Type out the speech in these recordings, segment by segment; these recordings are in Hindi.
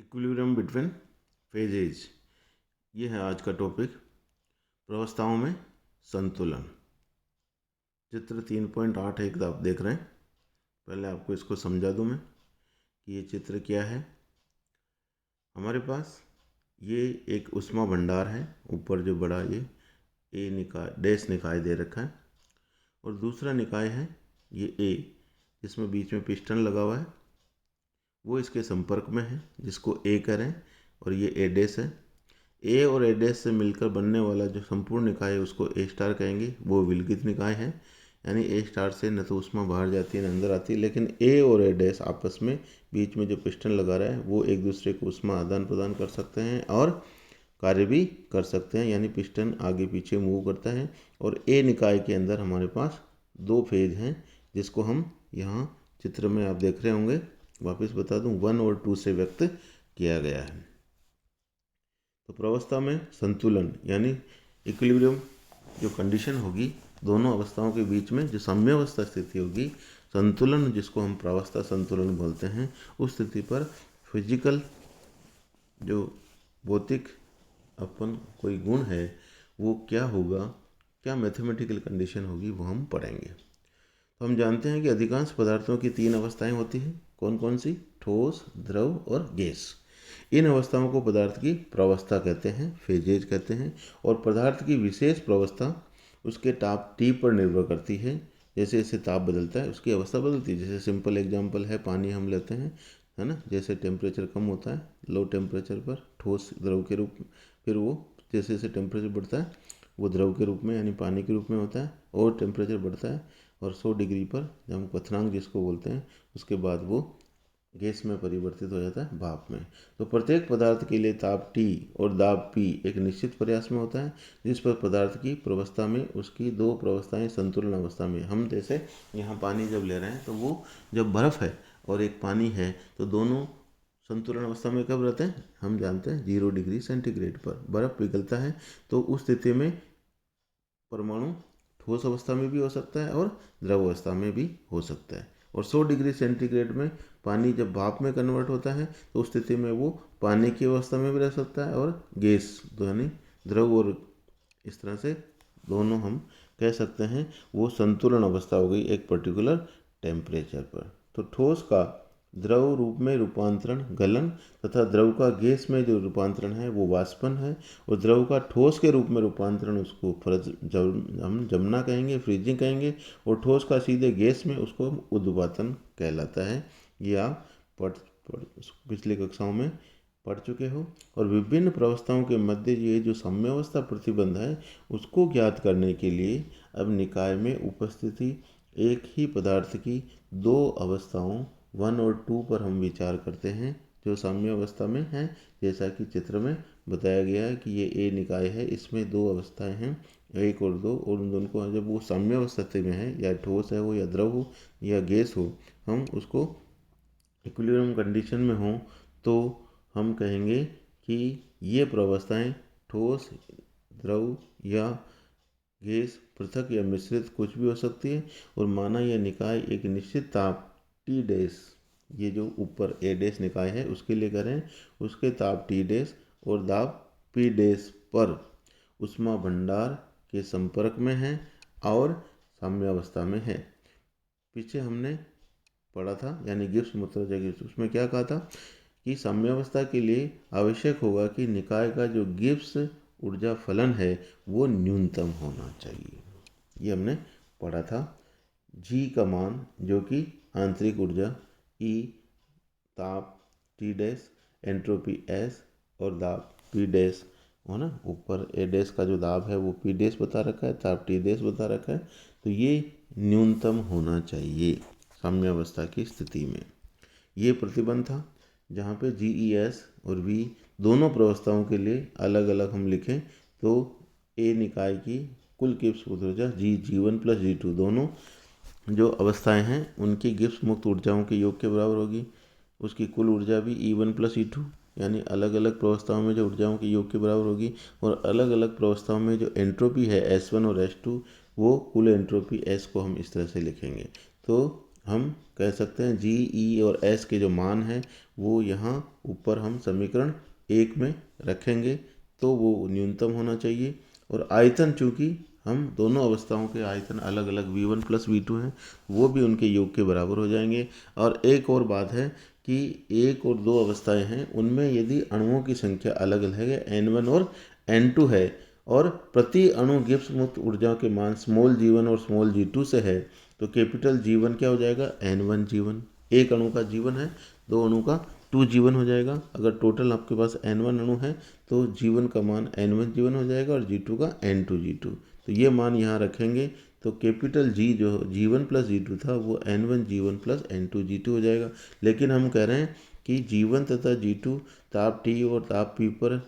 इक्विलिब्रियम बिटवीन फेजेज, ये है आज का टॉपिक। प्रावस्थाओं में संतुलन। चित्र 3.8 एक आप देख रहे हैं। पहले आपको इसको समझा दूं मैं कि ये चित्र क्या है। हमारे पास ये एक उष्मा भंडार है, ऊपर जो बड़ा ये ए निकाय डैश निकाय दे रखा है, और दूसरा निकाय है ये ए, जिसमें बीच में पिस्टन लगा हुआ है, वो इसके संपर्क में है, जिसको ए करें, और ये ए डैश है। ए और ए डैश से मिलकर बनने वाला जो संपूर्ण निकाय है उसको ए स्टार कहेंगे, वो विलगित निकाय है। यानी ए स्टार से न तो ऊष्मा बाहर जाती है न अंदर आती है, लेकिन ए और ए डैश आपस में बीच में जो पिस्टन लगा रहा है वो एक दूसरे को ऊष्मा आदान प्रदान कर सकते हैं और कार्य भी कर सकते हैं। यानी पिस्टन आगे पीछे मूव करता है। और ए निकाय के अंदर हमारे पास दो फेज हैं, जिसको हम यहाँ चित्र में आप देख रहे होंगे। वापस बता दूं, 1 और 2 से व्यक्त किया गया है। तो प्रावस्था में संतुलन यानी इक्विलिब्रियम जो कंडीशन होगी, दोनों अवस्थाओं के बीच में जो साम्यावस्था स्थिति होगी, संतुलन जिसको हम प्रावस्था संतुलन बोलते हैं, उस स्थिति पर फिजिकल जो भौतिक अपन कोई गुण है वो क्या होगा, क्या मैथमेटिकल कंडीशन होगी, वो हम पढ़ेंगे। तो हम जानते हैं कि अधिकांश पदार्थों की 3 अवस्थाएं होती हैं। कौन कौन सी? ठोस, द्रव और गैस। इन अवस्थाओं को पदार्थ की प्रावस्था कहते हैं, फेजेज कहते हैं। और पदार्थ की विशेष प्रावस्था उसके ताप टी पर निर्भर करती है। जैसे जैसे ताप बदलता है उसकी अवस्था बदलती है। जैसे सिंपल एग्जांपल है, पानी हम लेते हैं, है ना। जैसे टेम्परेचर कम होता है लो टेम्परेचर पर, ठोस द्रव के रूप में, फिर वो जैसे जैसे टेम्परेचर बढ़ता है वो द्रव के रूप में यानी पानी के रूप में होता है, और टेम्परेचर बढ़ता है और 100 डिग्री पर, जब हम क्वथनांक जिसको बोलते हैं, उसके बाद वो गैस में परिवर्तित हो जाता है, भाप में। तो प्रत्येक पदार्थ के लिए ताप T और दाब P एक निश्चित प्रयास में होता है, जिस पर पदार्थ की प्रावस्था में उसकी दो प्रावस्थाएं संतुलन अवस्था में। हम जैसे यहाँ पानी जब ले रहे हैं तो वो जब बर्फ़ है और एक पानी है तो दोनों संतुलन अवस्था में कब रहते हैं? हम जानते हैं 0 डिग्री सेंटीग्रेड पर बर्फ़ पिघलता है। तो उस स्थिति में परमाणु ठोस अवस्था में भी हो सकता है और द्रव अवस्था में भी हो सकता है। और 100 डिग्री सेंटीग्रेड में पानी जब भाप में कन्वर्ट होता है तो उस स्थिति में वो पानी की अवस्था में भी रह सकता है और गैस यानी द्रव, और इस तरह से दोनों हम कह सकते हैं वो संतुलन अवस्था हो गई एक पर्टिकुलर टेम्परेचर पर। तो ठोस का द्रव रूप में रूपांतरण गलन तथा द्रव का गैस में जो रूपांतरण है वो वाष्पन है, और द्रव का ठोस के रूप में रूपांतरण उसको हम जमना कहेंगे, फ्रीजिंग कहेंगे, और ठोस का सीधे गैस में उसको हम उद्वातन कहलाता है। ये आप पिछली कक्षाओं में पढ़ चुके हो। और विभिन्न प्रावस्थाओं के मध्य ये जो साम्यावस्था प्रतिबंध है उसको ज्ञात करने के लिए अब निकाय में उपस्थिति एक ही पदार्थ की दो अवस्थाओं 1 और 2 पर हम विचार करते हैं, जो साम्यावस्था में है। जैसा कि चित्र में बताया गया है कि ये ए निकाय है, इसमें दो अवस्थाएं हैं, 1 और 2, और उन दोनों को जब वो साम्यावस्था में है, या ठोस है वो, या द्रव हो, या गैस हो, हम उसको इक्विलिब्रियम कंडीशन में हो तो हम कहेंगे कि ये प्रावस्थाएं ठोस, द्रव या गैस, पृथक या मिश्रित कुछ भी हो सकती है। और माना यह निकाय एक निश्चित ताप T डैश, ये जो ऊपर A डैश निकाय है उसके लिए करें, उसके ताप T डैश और दाब P डैश पर उष्मा भंडार के संपर्क में है और साम्यावस्था में है। पीछे हमने पढ़ा था यानी गिब्स मुद्रा गिब्स, उसमें क्या कहा था कि साम्यावस्था के लिए आवश्यक होगा कि निकाय का जो गिब्स ऊर्जा फलन है वो न्यूनतम होना चाहिए। ये हमने पढ़ा था। जी का मान जो कि आंतरिक ऊर्जा E, ताप T डैश, एंट्रोपी S और दाब P डैश हो ना। ऊपर A डैश का जो दाब है वो P डैश बता रखा है, ताप T डैश बता रखा है। तो ये न्यूनतम होना चाहिए साम्यावस्था की स्थिति में। ये प्रतिबंध था जहाँ पे GES और V दोनों प्रावस्थाओं के लिए अलग अलग हम लिखें तो A निकाय की कुल गिब्स ऊर्जा G1 प्लस G2 दोनों जो अवस्थाएं हैं उनकी गिब्स मुक्त ऊर्जाओं के योग के बराबर होगी। उसकी कुल ऊर्जा भी E1 प्लस E2 यानी अलग अलग प्रावस्थाओं में जो ऊर्जाओं के योग के बराबर होगी। और अलग अलग प्रावस्थाओं में जो एंट्रोपी है S1 और S2, वो कुल एंट्रोपी S को हम इस तरह से लिखेंगे। तो हम कह सकते हैं जी, ई और एस के जो मान हैं वो यहाँ ऊपर हम समीकरण 1 में रखेंगे तो वो न्यूनतम होना चाहिए। और आयतन, चूँकि हम दोनों अवस्थाओं के आयतन अलग अलग V1 प्लस V2 हैं, वो भी उनके योग के बराबर हो जाएंगे। और एक और बात है कि एक और दो अवस्थाएं हैं, उनमें यदि अणुओं की संख्या अलग अलग है, N1 और N2 है, और प्रति अणु गिब्स मुक्त ऊर्जा के मान स्मॉल g1 और स्मॉल g2 से है, तो कैपिटल G1 क्या हो जाएगा, N1 G1। एक अणु का G1 है, दो अणु का 2G1 हो जाएगा। अगर टोटल आपके पास N1 अणु है तो G1 का मान N1 G1 हो जाएगा और G2 का N2 G2। तो ये मान यहाँ रखेंगे तो कैपिटल G जो G1 प्लस G2 था वो N1 G1 plus N2 G2 हो जाएगा। लेकिन हम कह रहे हैं कि G1 तथा G2 ताप T और ताप P पर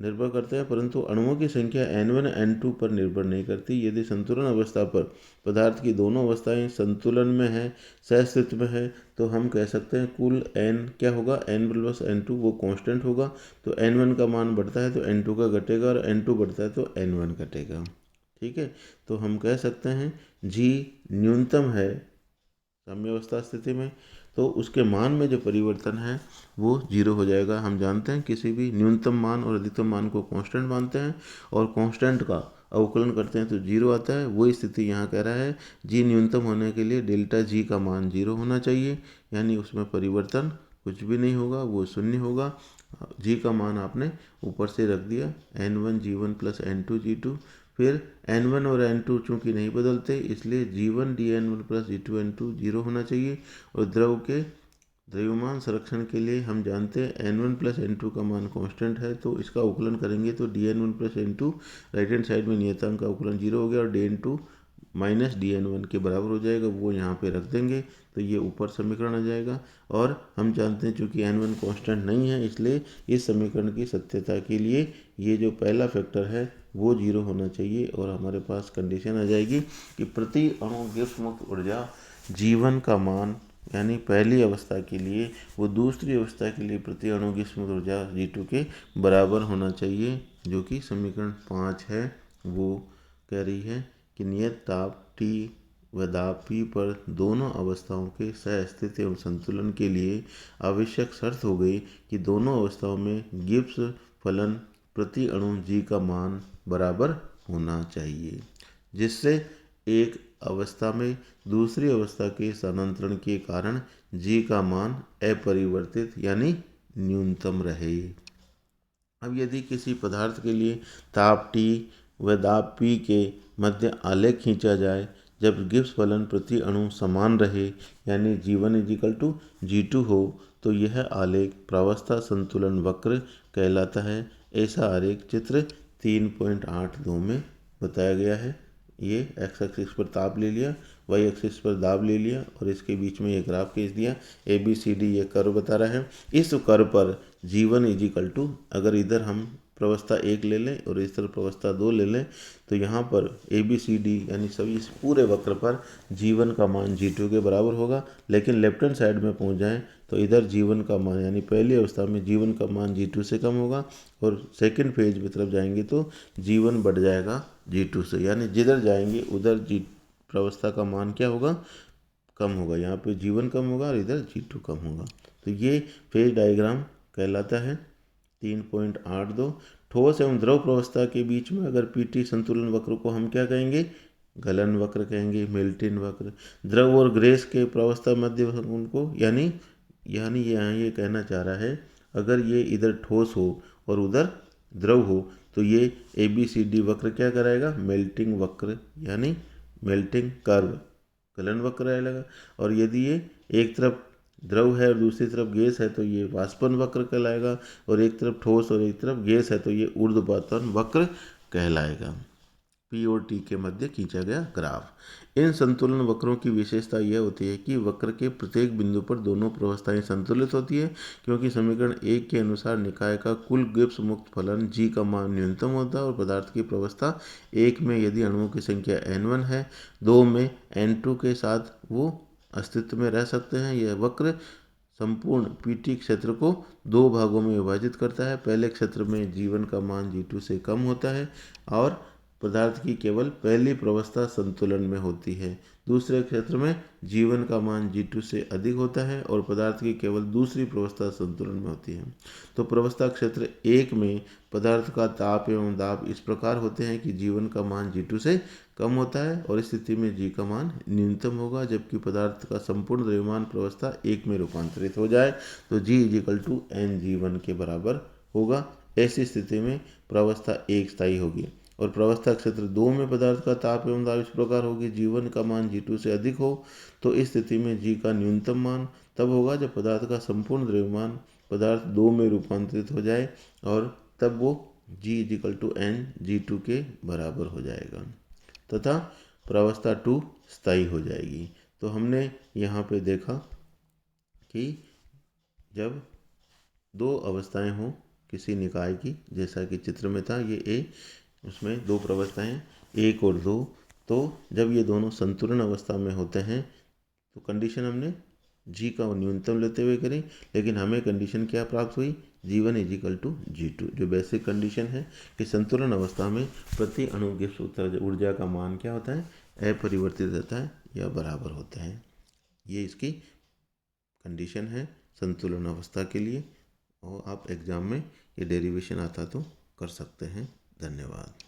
निर्भर करते हैं, परंतु अणुओं की संख्या N1 N2 पर निर्भर नहीं करती। यदि संतुलन अवस्था पर पदार्थ की दोनों अवस्थाएं संतुलन में है, सहस्तित्व में है, तो हम कह सकते हैं कुल N क्या होगा, N प्लस N2 वो कांस्टेंट होगा। तो N1 का मान बढ़ता है तो N2 का घटेगा और N2 बढ़ता है तो N1 घटेगा। ठीक है, तो हम कह सकते हैं G न्यूनतम है साम्यावस्था स्थिति में, तो उसके मान में जो परिवर्तन है वो जीरो हो जाएगा। हम जानते हैं किसी भी न्यूनतम मान और अधिकतम मान को कांस्टेंट मानते हैं और कांस्टेंट का अवकलन करते हैं तो जीरो आता है। वही स्थिति यहाँ कह रहा है, जी न्यूनतम होने के लिए डेल्टा जी का मान जीरो होना चाहिए, यानी उसमें परिवर्तन कुछ भी नहीं होगा, वो शून्य होगा। जी का मान आपने ऊपर से रख दिया, N1 G1 plus N2 G2। फिर N1 और N2 चूँकि नहीं बदलते, इसलिए G1 DN1 plus G2 N2 zero होना चाहिए। और द्रव के द्रव्यमान संरक्षण के लिए हम जानते हैं N1 प्लस N2 का मान कांस्टेंट है, तो इसका अवकलन करेंगे तो DN1 plus N2 right hand side में नियतांक का अवकलन जीरो हो गया और DN2 माइनस DN1 के बराबर हो जाएगा, वो यहाँ पे रख देंगे तो ये ऊपर समीकरण आ जाएगा। और हम जानते हैं चूँकि N1 कांस्टेंट नहीं है, इसलिए इस समीकरण की सत्यता के लिए ये जो पहला फैक्टर है वो जीरो होना चाहिए और हमारे पास कंडीशन आ जाएगी कि प्रति अणु गिब्स मुक्त ऊर्जा G1 का मान, यानी पहली अवस्था के लिए वो दूसरी अवस्था के लिए प्रति अणु गिब्स मुक्त ऊर्जा G2 के बराबर होना चाहिए, जो कि समीकरण 5 है। वो कह रही है कि नियत ताप T व दाब P पर दोनों अवस्थाओं के सहस्थिति एवं संतुलन के लिए आवश्यक शर्त हो गई कि दोनों अवस्थाओं में गिब्स फलन प्रति अणु G का मान बराबर होना चाहिए, जिससे एक अवस्था में दूसरी अवस्था के स्थानांतरण के कारण G का मान अपरिवर्तित यानी न्यूनतम रहे। अब यदि किसी पदार्थ के लिए ताप T व दाब P के मध्य आलेख खींचा जाए जब गिब्स फलन प्रति अणु समान रहे, यानी G1 इजिकल टू G2 हो, तो यह आलेख प्रावस्था संतुलन वक्र कहलाता है। ऐसा आलेख चित्र 3.82 में बताया गया है। ये एक्स एक्सिस पर ताप ले लिया, वाई एक्सिस पर दाब ले लिया और इसके बीच में ये ग्राफ खींच दिया। ABCD ये कर्व बता रहा है। इस कर्व पर G1 इजिकल टू, अगर इधर हम प्रवस्था 1 ले लें और इस तरफ प्रवस्था 2 ले लें, तो यहाँ पर ABCD यानी सभी इस पूरे वक्र पर G1 का मान G2 के बराबर होगा। लेकिन लेफ्ट हैंड साइड में पहुँच जाएँ तो इधर G1 का मान, यानी पहली अवस्था में G1 का मान G2 से कम होगा और सेकंड फेज की तरफ जाएंगे तो G1 बढ़ जाएगा G2 से, यानी जिधर जाएंगे उधर G प्रवस्था का मान क्या होगा, कम होगा। यहाँ पे G1 कम होगा और इधर G2 कम होगा। तो ये फेज डायग्राम कहलाता है 3.82। ठोस एवं द्रव प्रवस्था के बीच में अगर PT संतुलन वक्र को हम क्या कहेंगे, गलन वक्र कहेंगे, मिल्टन वक्र। द्रव और ग्रेस के प्रवस्था मध्य उनको, यानी यहाँ ये कहना चाह रहा है अगर ये इधर ठोस हो और उधर द्रव हो तो ये ABCD वक्र क्या कराएगा, मेल्टिंग वक्र यानी मेल्टिंग कर्व, गलन वक्र रहेगा। और यदि ये एक तरफ द्रव है और दूसरी तरफ गैस है तो ये वाष्पन वक्र कहलाएगा, और एक तरफ ठोस और एक तरफ गैस है तो ये ऊर्ध्वपातन वक्र कहलाएगा। P और T के मध्य खींचा गया ग्राफ। इन संतुलन वक्रों की विशेषता यह होती है कि वक्र के प्रत्येक बिंदु पर दोनों प्रवस्थाएं संतुलित होती है, क्योंकि समीकरण 1 के अनुसार निकाय का कुल गिब्स मुक्त फलन G का मान न्यूनतम होता है और पदार्थ की प्रवस्था 1 में यदि अणुओं की संख्या N1 है, 2 में N2 के साथ वो अस्तित्व में रह सकते हैं। यह वक्र संपूर्ण PT क्षेत्र को दो भागों में विभाजित करता है। पहले क्षेत्र में G1 का मान G2 से कम होता है और पदार्थ की केवल पहली प्रावस्था संतुलन में होती है। दूसरे क्षेत्र में जीवन का मान G2 से अधिक होता है और पदार्थ की केवल दूसरी प्रावस्था संतुलन में होती है। तो प्रावस्था क्षेत्र 1 में पदार्थ का ताप एवं दाब इस प्रकार होते हैं कि जीवन का मान G2 से कम होता है और इस स्थिति में G का मान न्यूनतम होगा, जबकि पदार्थ का संपूर्ण द्रव्यमान प्रावस्था 1 में रूपांतरित हो जाए तो G = Ng1 के बराबर होगा। ऐसी स्थिति में प्रावस्था 1 स्थायी होगी और प्रावस्था क्षेत्र 2 में पदार्थ का ताप एवं दाब इस प्रकार होगी, G1 का मान G2 से अधिक हो तो इस स्थिति में G का न्यूनतम मान तब होगा जब पदार्थ का संपूर्ण द्रव्यमान पदार्थ 2 में रूपांतरित हो जाए और तब वो G = Ng2 के बराबर हो जाएगा तथा प्रावस्था 2 स्थायी हो जाएगी। तो हमने यहाँ पे देखा कि जब दो अवस्थाएं हों किसी निकाय की, जैसा कि चित्र में था ये A, उसमें दो प्रावस्थाएं 1 और 2, तो जब ये दोनों संतुलन अवस्था में होते हैं तो कंडीशन हमने G का न्यूनतम लेते हुए करी, लेकिन हमें कंडीशन क्या प्राप्त हुई, G1 = G2, जो बेसिक कंडीशन है कि संतुलन अवस्था में प्रति अणु की ऊर्जा का मान क्या होता है, अपरिवर्तित रहता है या बराबर होता है। ये इसकी कंडीशन है संतुलन अवस्था के लिए और आप एग्ज़ाम में ये डेरिवेशन आता तो कर सकते हैं। धन्यवाद।